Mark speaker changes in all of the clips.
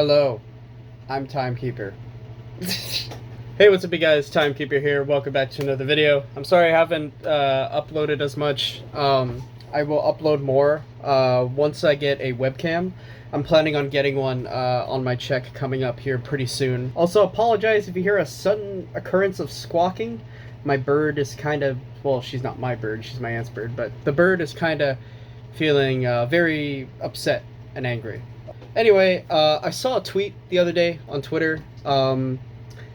Speaker 1: Hello, I'm Timekeeper. Hey, what's up you guys, Timekeeper here. Welcome back to another video. I'm sorry I haven't uploaded as much. I will upload more once I get a webcam. I'm planning on getting one on my check coming up here pretty soon. Also, apologize if you hear a sudden occurrence of squawking. My bird is kind of, well, she's not my bird, she's my aunt's bird, but the bird is kind of feeling very upset and angry. Anyway, I saw a tweet the other day on Twitter,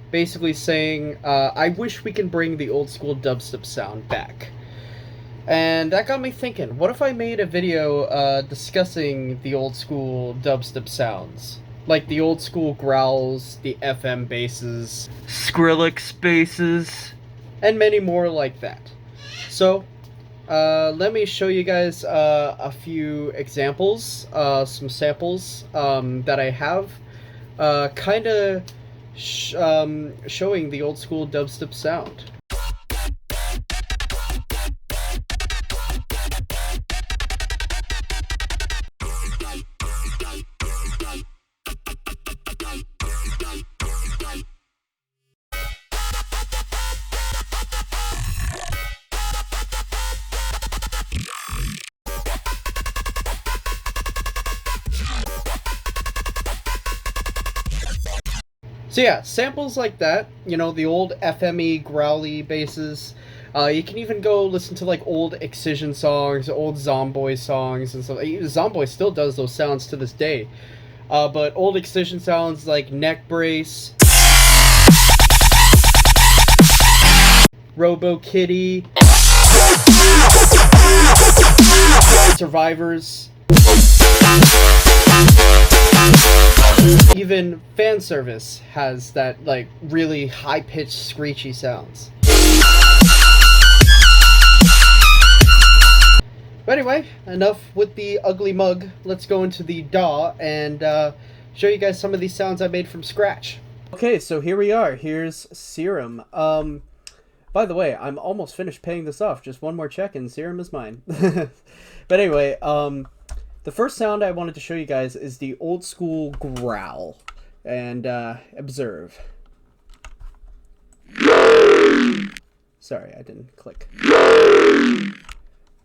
Speaker 1: basically saying, I wish we can bring the old school dubstep sound back. And that got me thinking, what if I made a video discussing the old school dubstep sounds? Like the old school growls, the FM basses, Skrillex basses, and many more like that. So, let me show you guys a few examples, some samples that I have, kind of showing the old school dubstep sound. So yeah, samples like that, you know, the old FME growly basses. You can even go listen to like old Excision songs, old Zomboy songs and stuff. Zomboy still does those sounds to this day. But old Excision sounds like Neck Brace, Robo Kitty, Survivors. Even Fan Service has that, like, really high-pitched, screechy sounds. But anyway, enough with the ugly mug. Let's go into the DAW and show you guys some of these sounds I made from scratch. Okay, so here we are. Here's Serum. By the way, I'm almost finished paying this off. Just one more check and Serum is mine. But anyway, the first sound I wanted to show you guys is the old school growl. And observe. Sorry, I didn't click.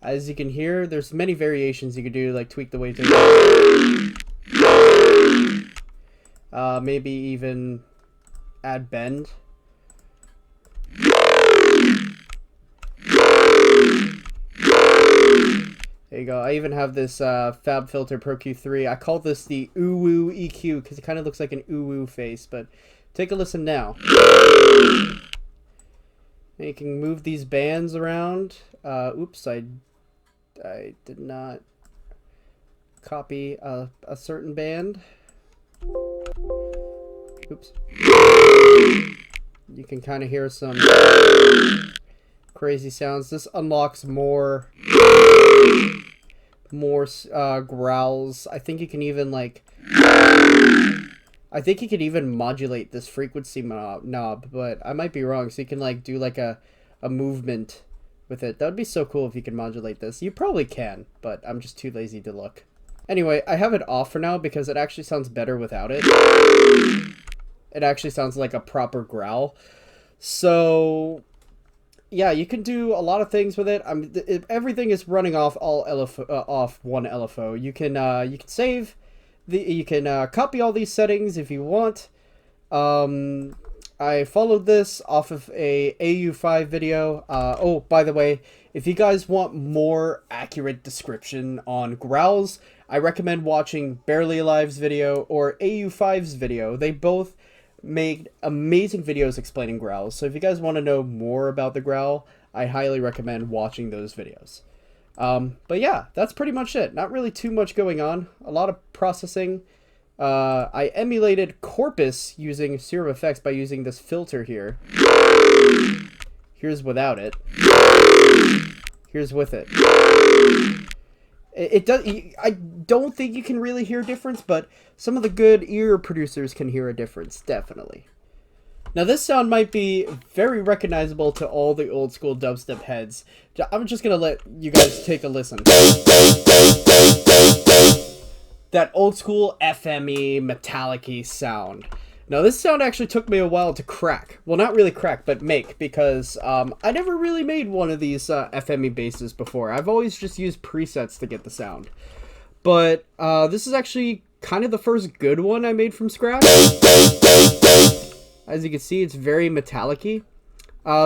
Speaker 1: As you can hear, there's many variations you could do, like tweak the way things maybe even add bend. There you go. I even have this Fab Filter Pro Q3. I call this the Ooh-Woo EQ because it kind of looks like an ooh-woo face, but take a listen now. And you can move these bands around. Oops, I did not copy a certain band. Oops. You can kind of hear some crazy sounds. This unlocks more growls. I think you can even modulate this frequency knob, but I might be wrong. So you can like do like a movement with it. That would be so cool if you can modulate this. You probably can, but I'm just too lazy to look. Anyway, I have it off for now because it actually sounds better without it. It actually sounds like a proper growl. So yeah, you can do a lot of things with it. Everything is running off off one LFO. You can save you can copy all these settings if you want. I followed this off of a AU5 video. Oh, by the way, if you guys want more accurate description on growls, I recommend watching Barely Alive's video or AU5's video. They both made amazing videos explaining growls. So if you guys want to know more about the growl, I highly recommend watching those videos. But yeah, that's pretty much it. Not really too much going on. A lot of processing. I emulated Corpus using Serum Effects by using this filter here. Here's without it. Here's with it. It does. I don't think you can really hear a difference, but some of the good ear producers can hear a difference, definitely. Now this sound might be very recognizable to all the old school dubstep heads. I'm just gonna let you guys take a listen. that old school FME metallic-y sound. Now, this sound actually took me a while to crack. Well, not really crack, but make, because I never really made one of these FME basses before. I've always just used presets to get the sound. But this is actually kind of the first good one I made from scratch. As you can see, it's very metallic-y.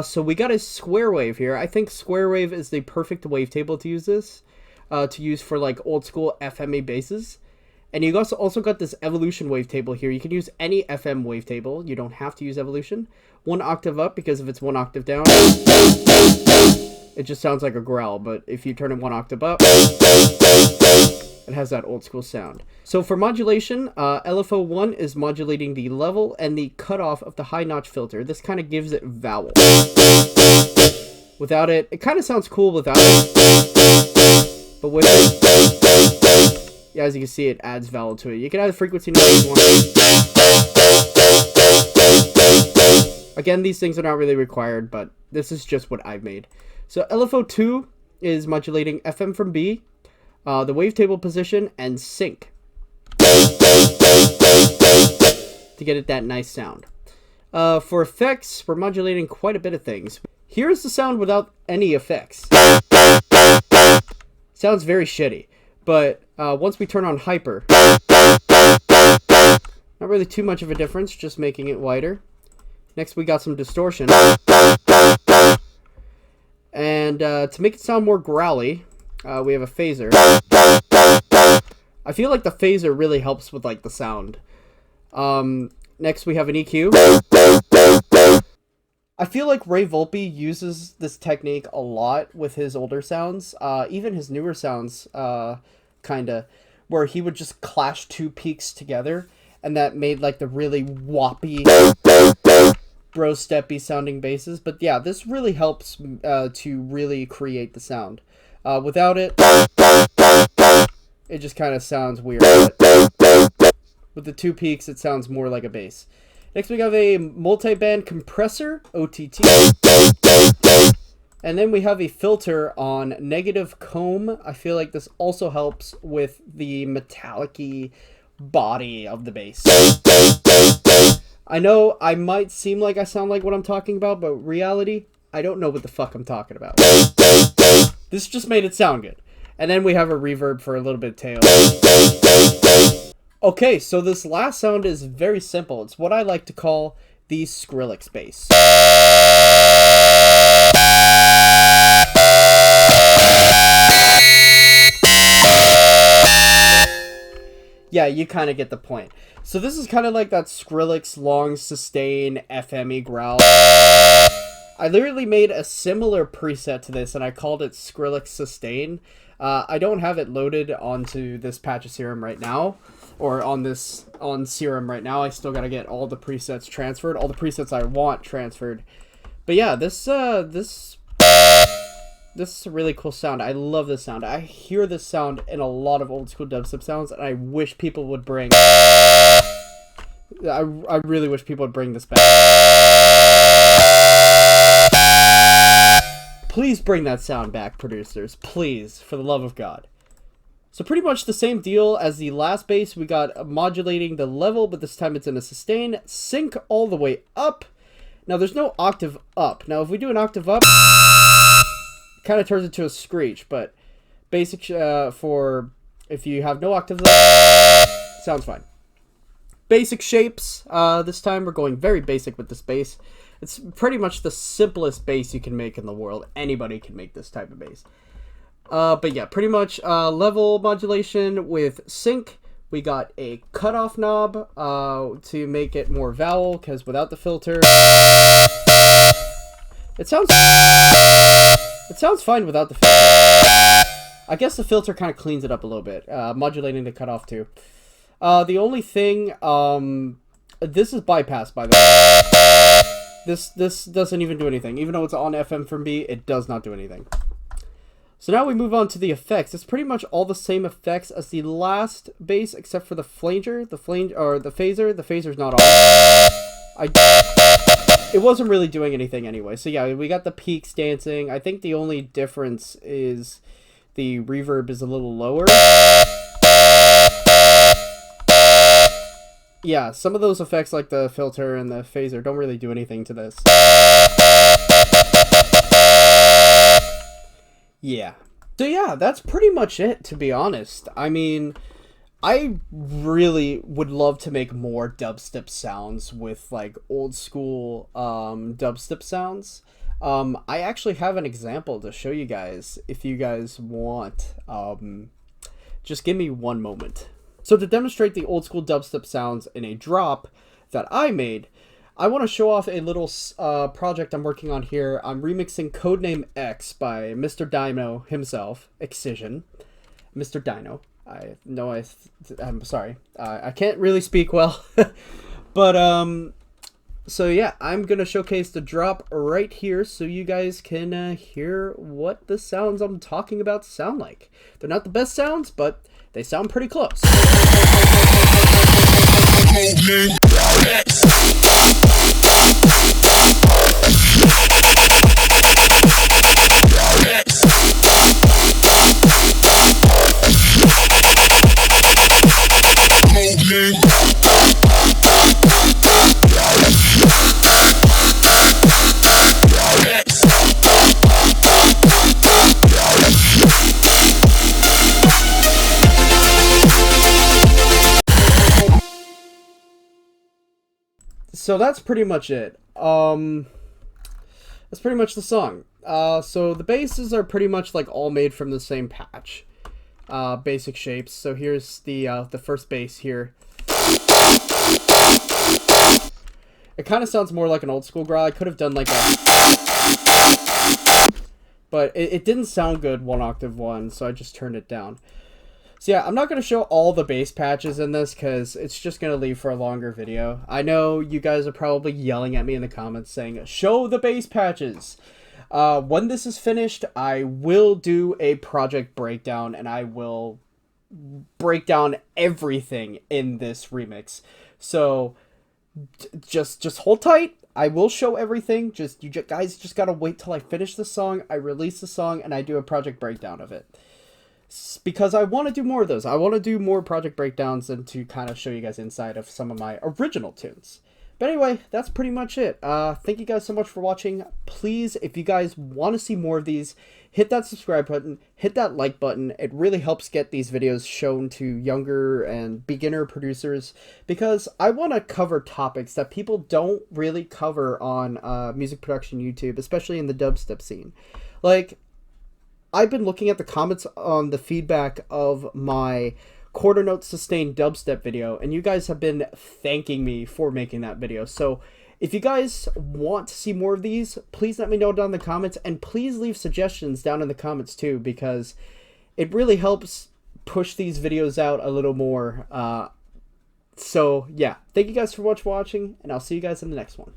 Speaker 1: So we got a square wave here. I think square wave is the perfect wavetable to use this. To use for like old school FME basses. And you also got this evolution wavetable here. You can use any FM wavetable. You don't have to use evolution. 1 octave up, because if it's 1 octave down, it just sounds like a growl. But if you turn it 1 octave up, it has that old school sound. So for modulation, LFO1 is modulating the level and the cutoff of the high notch filter. This kind of gives it vowel. Without it, it kind of sounds cool without it. But with it, yeah, as you can see, it adds vowel to it. You can add a frequency noise if you want. Again, these things are not really required, but this is just what I've made. So LFO2 is modulating FM from B, the wavetable position, and sync to get it that nice sound. For effects, we're modulating quite a bit of things. Here's the sound without any effects. Sounds very shitty. But once we turn on hyper, not really too much of a difference, just making it wider. Next we got some distortion. And to make it sound more growly, we have a phaser. I feel like the phaser really helps with like the sound. Next we have an EQ. I feel like Ray Volpe uses this technique a lot with his older sounds, even his newer sounds, kinda, where he would just clash 2 peaks together, and that made like the really whoppy, bro steppy sounding basses. But yeah, this really helps to really create the sound. Without it, it just kind of sounds weird. With the 2 peaks, it sounds more like a bass. Next we have a multi-band compressor, OTT. And then we have a filter on negative comb. I feel like this also helps with the metallic-y body of the bass. I know I might seem like I sound like what I'm talking about, but reality, I don't know what the fuck I'm talking about. This just made it sound good. And then we have a reverb for a little bit of tail. Okay, so this last sound is very simple. It's what I like to call the Skrillex bass. Yeah, you kind of get the point. So this is kind of like that Skrillex long sustain FME growl. I literally made a similar preset to this, and I called it Skrillex sustain. I don't have it loaded onto this patch of Serum right now, or on Serum right now. I still gotta get all the presets transferred, all the presets I want transferred. But yeah, this is a really cool sound. I love this sound. I hear this sound in a lot of old school dubstep sounds, and I wish people would bring. I really wish people would bring this back. Please bring that sound back, producers. Please, for the love of God. So pretty much the same deal as the last bass. We got modulating the level, but this time it's in a sustain. Sync all the way up. Now there's no octave up. Now if we do an octave up, it kind of turns into a screech. But basic for if you have no octaves up, sounds fine. Basic shapes. This time we're going very basic with this bass. It's pretty much the simplest bass you can make in the world. Anybody can make this type of bass. But yeah, pretty much level modulation with sync. We got a cutoff knob to make it more vowel, because without the filter, it sounds fine without the filter. I guess the filter kind of cleans it up a little bit. Modulating the cutoff too. The only thing, this is bypass, by the way. This doesn't even do anything. Even though it's on FM from B, it does not do anything. So now we move on to the effects. It's pretty much all the same effects as the last bass, except for the flanger, the phaser. The phaser's not on. It wasn't really doing anything anyway. So yeah, we got the peaks dancing. I think the only difference is the reverb is a little lower. yeah, some of those effects like the filter and the phaser don't really do anything to this. Yeah. So yeah, that's pretty much it, to be honest. I mean, I really would love to make more dubstep sounds with like old school dubstep sounds. I actually have an example to show you guys if you guys want. Just give me one moment. So to demonstrate the old school dubstep sounds in a drop that I made, I want to show off a little project I'm working on here. I'm remixing Codename X by Mr. Dino himself, Excision. Mr. Dino. I know I'm sorry. I can't really speak well. But, so yeah, I'm going to showcase the drop right here so you guys can hear what the sounds I'm talking about sound like. They're not the best sounds, but they sound pretty close. So that's pretty much it. That's pretty much the song. So the basses are pretty much like all made from the same patch. Basic shapes. So here's the first bass here. It kind of sounds more like an old school growl. I could have done like a, but it didn't sound good 1-octave one, so I just turned it down. So yeah, I'm not going to show all the bass patches in this because it's just going to leave for a longer video. I know you guys are probably yelling at me in the comments saying, show the bass patches. When this is finished, I will do a project breakdown and I will break down everything in this remix. So just hold tight. I will show everything. You guys just got to wait till I finish the song, I release the song, and I do a project breakdown of it. Because I want to do more of those. I want to do more project breakdowns and to kind of show you guys inside of some of my original tunes. But anyway, that's pretty much it. Thank you guys so much for watching. Please, if you guys want to see more of these, hit that subscribe button, hit that like button. It really helps get these videos shown to younger and beginner producers because I want to cover topics that people don't really cover on music production YouTube, especially in the dubstep scene. Like, I've been looking at the comments on the feedback of my quarter note sustained dubstep video, and you guys have been thanking me for making that video. So if you guys want to see more of these, please let me know down in the comments, and please leave suggestions down in the comments too, because it really helps push these videos out a little more. So yeah, thank you guys for watching, and I'll see you guys in the next one.